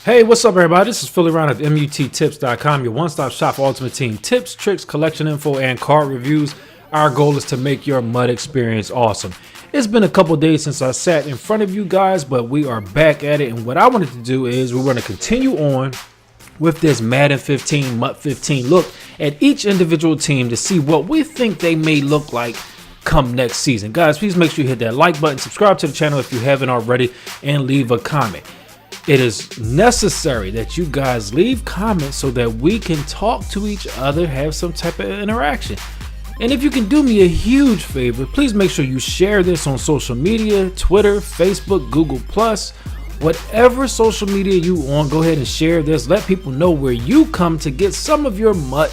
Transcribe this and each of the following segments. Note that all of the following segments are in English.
Hey, what's up, everybody? This is PhillyRon of MUTtips.com, your one-stop shop for Ultimate Team tips, tricks, collection info, and card reviews. Our goal is to make your MUT experience awesome. It's been a couple days since I sat in front of you guys, but we are back at it. And what I wanted to do is we're going to continue on with this Madden 15, MUT 15 look at each individual team to see what we think they may look like come next season. Guys, please make sure you hit that like button, subscribe to the channel if you haven't already, and leave a comment. It is necessary that you guys leave comments so that we can talk to each other, have some type of interaction. And if you can do me a huge favor, please make sure you share this on social media, Twitter, Facebook, Google+, whatever social media you on, go ahead and share this. Let people know where you come to get some of your MUT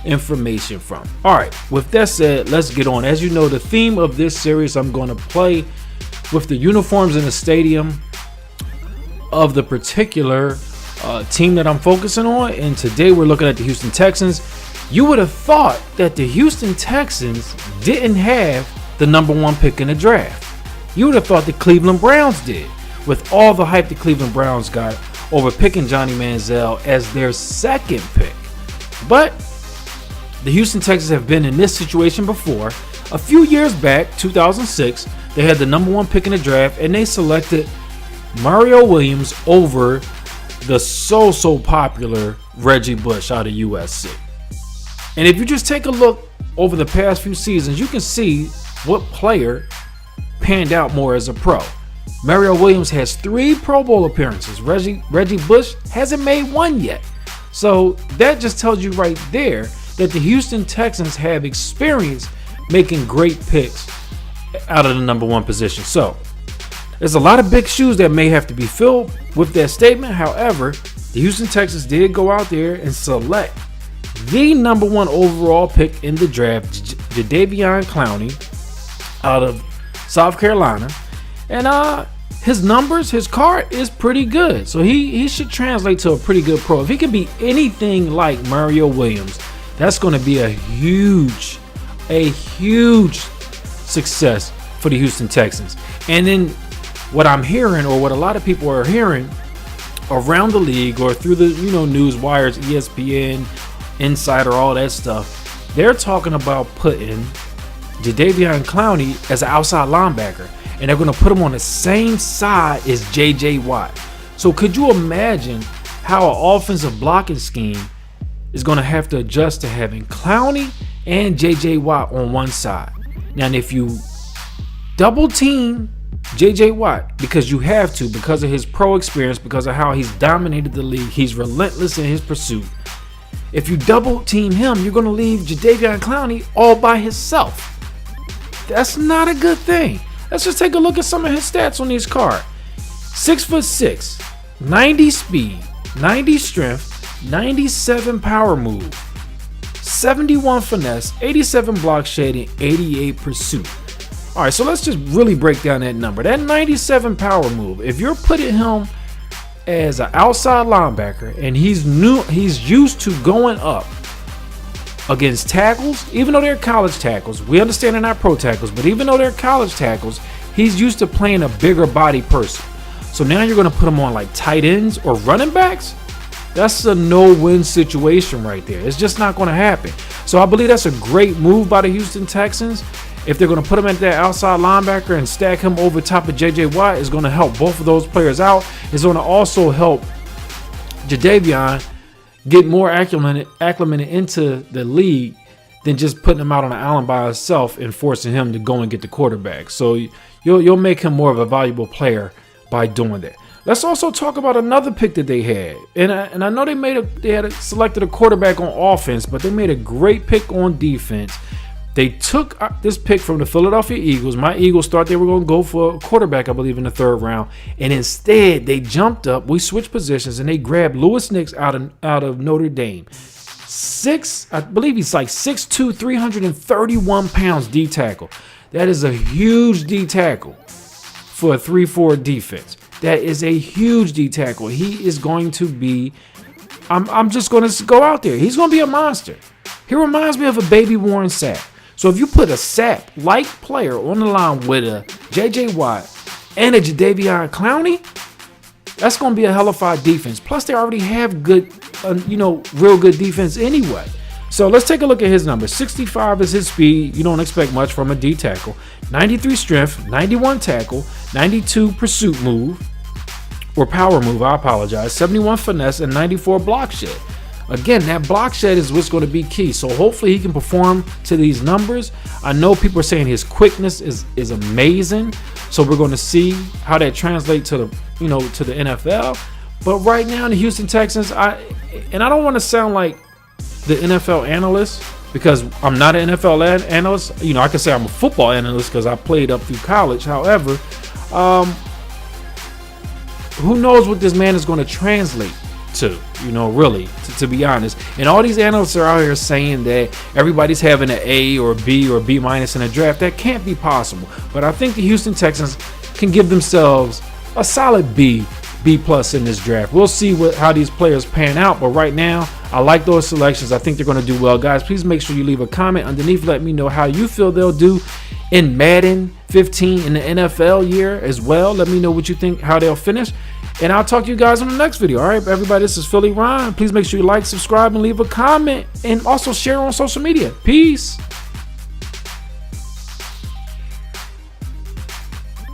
information from. All right, with that said, let's get on. As you know, the theme of this series, I'm going to play with the uniforms in the stadium of the particular team that I'm focusing on, and today we're looking at the Houston Texans. You would have thought that the Houston Texans didn't have the #1 pick in the draft. You would have thought the Cleveland Browns did, with all the hype the Cleveland Browns got over picking Johnny Manziel as their second pick. But the Houston Texans have been in this situation before. A few years back, 2006, they had the #1 pick in the draft, and they selected Mario Williams over the so popular Reggie Bush out of USC. And if you just take a look over the past few seasons, you can see what player panned out more as a pro. Mario Williams has 3 Pro Bowl appearances. Reggie Bush hasn't made one yet. So that just tells you right there that the Houston Texans have experience making great picks out of the #1 position. So there's a lot of big shoes that may have to be filled with that statement. However, the Houston Texans did go out there and select the #1 overall pick in the draft, Jadeveon Clowney out of South Carolina. And his numbers, his card is pretty good. So he should translate to a pretty good pro. If he can be anything like Mario Williams, that's going to be a huge success for the Houston Texans. And then what I'm hearing, or what a lot of people are hearing around the league or through the news wires, ESPN, Insider, all that stuff, they're talking about putting Jadeveon Clowney as an outside linebacker, and they're going to put him on the same side as JJ Watt. So could you imagine how an offensive blocking scheme is going to have to adjust to having Clowney and JJ Watt on one side? Now, if you double team JJ Watt, because you have to, because of his pro experience, because of how he's dominated the league, he's relentless in his pursuit. If you double team him, you're going to leave Jadeveon Clowney all by himself. That's not a good thing. Let's just take a look at some of his stats on his card. 6'6", 90 speed, 90 strength, 97 power move, 71 finesse, 87 block shading, 88 pursuit. All right, so let's just really break down that number. That 97 power move, if you're putting him as an outside linebacker and he's used to going up against tackles, even though they're college tackles, we understand they're not pro tackles, but even though they're college tackles, he's used to playing a bigger body person. So now you're going to put him on like tight ends or running backs? That's a no-win situation right there. It's just not going to happen. So I believe that's a great move by the Houston Texans. If they're going to put him at that outside linebacker and stack him over top of JJ Watt, it's going to help both of those players out. It's going to also help Jadeveon get more acclimated into the league than just putting him out on an island by himself and forcing him to go and get the quarterback. So you'll make him more of a valuable player by doing that. Let's also talk about another pick that they had. And I know they had selected a quarterback on offense, but they made a great pick on defense. They took this pick from the Philadelphia Eagles. My Eagles thought they were going to go for a quarterback, I believe, in the 3rd round. And instead, they jumped up. We switched positions, and they grabbed Louis Nix out of Notre Dame. I believe he's like 6'2", 331 pounds D tackle. That is a huge D tackle for a 3-4 defense. That is a huge D tackle. He is going to be, I'm just going to go out there. He's going to be a monster. He reminds me of a baby Warren Sapp. So if you put a Sapp-like player on the line with a JJ Watt and a Jadeveon Clowney, That's going to be a hellified defense. Plus, they already have good, real good defense anyway. So let's take a look at his numbers. 65 is his speed. You don't expect much from a D tackle. 93 strength, 91 tackle, 92 pursuit move, or power move, I apologize. 71 finesse, and 94 block shed. Again, that block shed is what's going to be key. So hopefully he can perform to these numbers. I know people are saying his quickness is amazing. So we're going to see how that translates to the NFL. But right now in the Houston Texans, I don't want to sound like the NFL analyst, because I'm not an NFL analyst. I can say I'm a football analyst because I played up through college. However, who knows what this man is going to translate to, really, to be honest. And all these analysts are out here saying that everybody's having an A or B or B minus in a draft. That can't be possible. But I think the Houston Texans can give themselves a solid B plus in this draft. We'll see how these players pan out, but right now I like those selections. I think they're going to do well. Guys, please make sure you leave a comment underneath. Let me know how you feel they'll do in Madden 15 in the NFL year as well. Let me know what you think, how they'll finish, and I'll talk to you guys on the next video. All right, everybody, this is PhillyRon. Please make sure you like, subscribe, and leave a comment, and also share on social media. Peace.